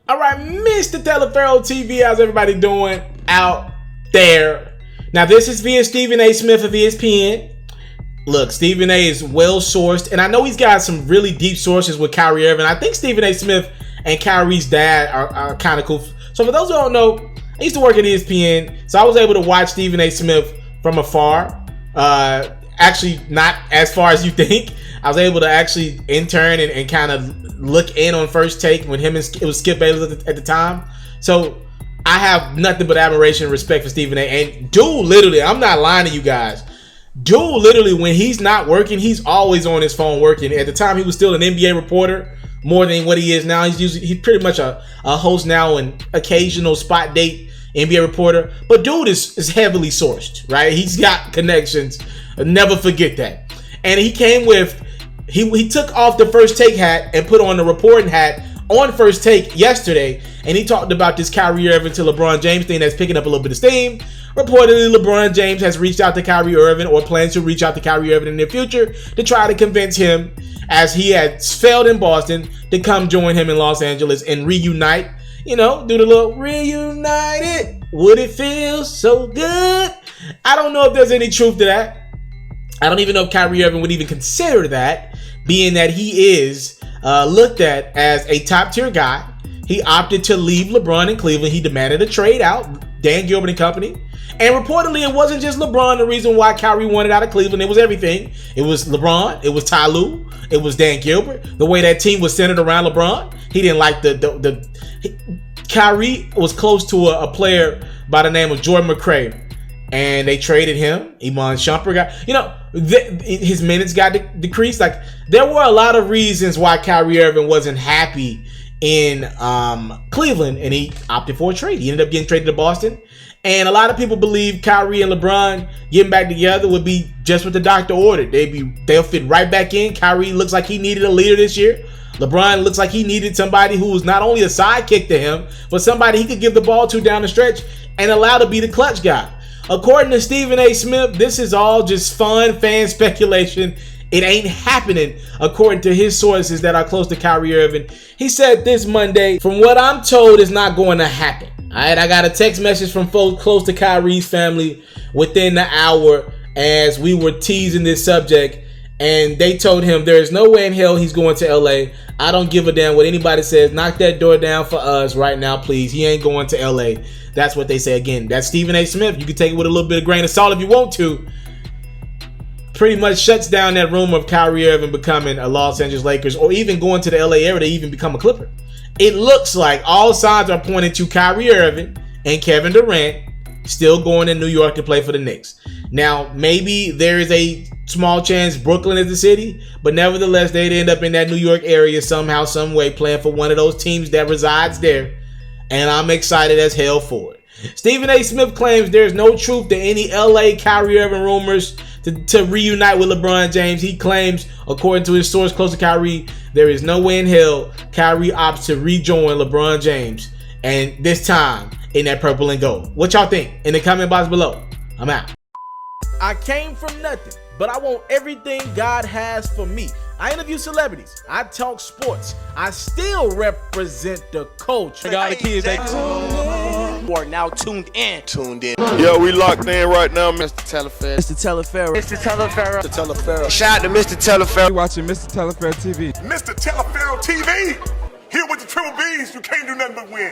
All right, Mr. Taliaferro TV, how's everybody doing out there? Now, this is via Stephen A. Smith of ESPN. Look, Stephen A. is well sourced, and I know he's got some really deep sources with Kyrie Irving. I think Stephen A. Smith and Kyrie's dad are kind of cool. So for those who don't know, I used to work at ESPN, so I was able to watch Stephen A. Smith from afar. Actually, not as far as you think. I was able to actually intern and kind of look in on First Take when him and it was Skip Bayless at the time. So I have nothing but admiration and respect for Stephen A. And dude, literally, I'm not lying to you guys. Dude, literally, when he's not working, he's always on his phone working. At the time, he was still an NBA reporter more than what he is now. He's pretty much a host now and occasional spot date NBA reporter. But dude is heavily sourced, right? He's got connections. Never forget that. And he came with, he took off the First Take hat and put on the reporting hat on First Take yesterday, and he talked about this Kyrie Irving to LeBron James thing that's picking up a little bit of steam. Reportedly, LeBron James has reached out to Kyrie Irving or plans to reach out to Kyrie Irving in the future to try to convince him, as he had failed in Boston, to come join him in Los Angeles and reunite. You know, do the little reunited. Would it feel so good? I don't know if there's any truth to that. I don't even know if Kyrie Irving would even consider that, being that he is looked at as a top-tier guy. He opted to leave LeBron in Cleveland. He demanded a trade out, Dan Gilbert and company. And reportedly, it wasn't just LeBron the reason why Kyrie wanted out of Cleveland. It was everything. It was LeBron. It was Ty Lue. It was Dan Gilbert. The way that team was centered around LeBron. He didn't like Kyrie was close to a player by the name of Jordan McRae. And they traded him. Iman Shumpert got, his minutes got decreased. Like, there were a lot of reasons why Kyrie Irving wasn't happy in Cleveland, and he opted for a trade. He ended up getting traded to Boston. And a lot of people believe Kyrie and LeBron getting back together would be just what the doctor ordered. They'll fit right back in. Kyrie looks like he needed a leader this year. LeBron looks like he needed somebody who was not only a sidekick to him, but somebody he could give the ball to down the stretch and allow to be the clutch guy. According to Stephen A. Smith, this is all just fun fan speculation. It ain't happening, according to his sources that are close to Kyrie Irving. He said this Monday, from what I'm told, it's not going to happen. All right, I got a text message from folks close to Kyrie's family within the hour as we were teasing this subject, and they told him there is no way in hell he's going to LA. I don't give a damn what anybody says. Knock that door down for us right now, please. He ain't going to LA. That's what they say. Again, that's Stephen A. Smith. You can take it with a little bit of grain of salt if you want to. Pretty much shuts down that rumor of Kyrie Irving becoming a Los Angeles Lakers or even going to the LA area to even become a Clipper. It looks like all signs are pointing to Kyrie Irving and Kevin Durant still going to New York to play for the Knicks. Now, maybe there is a small chance Brooklyn is the city, but nevertheless, they'd end up in that New York area somehow, some way, playing for one of those teams that resides there. And I'm excited as hell for it. Stephen A. Smith claims there's no truth to any LA Kyrie Irving rumors to reunite with LeBron James. He claims, according to his source close to Kyrie, there is no way in hell Kyrie opts to rejoin LeBron James, and this time in that purple and gold. What y'all think? In the comment box below. I'm out. I came from nothing, but I want everything God has for me. I interview celebrities. I talk sports. I still represent the culture. Got the kids, they are now tuned in. Yo, we locked in right now, Mr. Mr.Taliaferro. Taliaferro. Shout out to Mr. Taliaferro. You're watching Mr. Taliaferro TV. Mr. Taliaferro TV, here with the triple B's, you can't do nothing but win.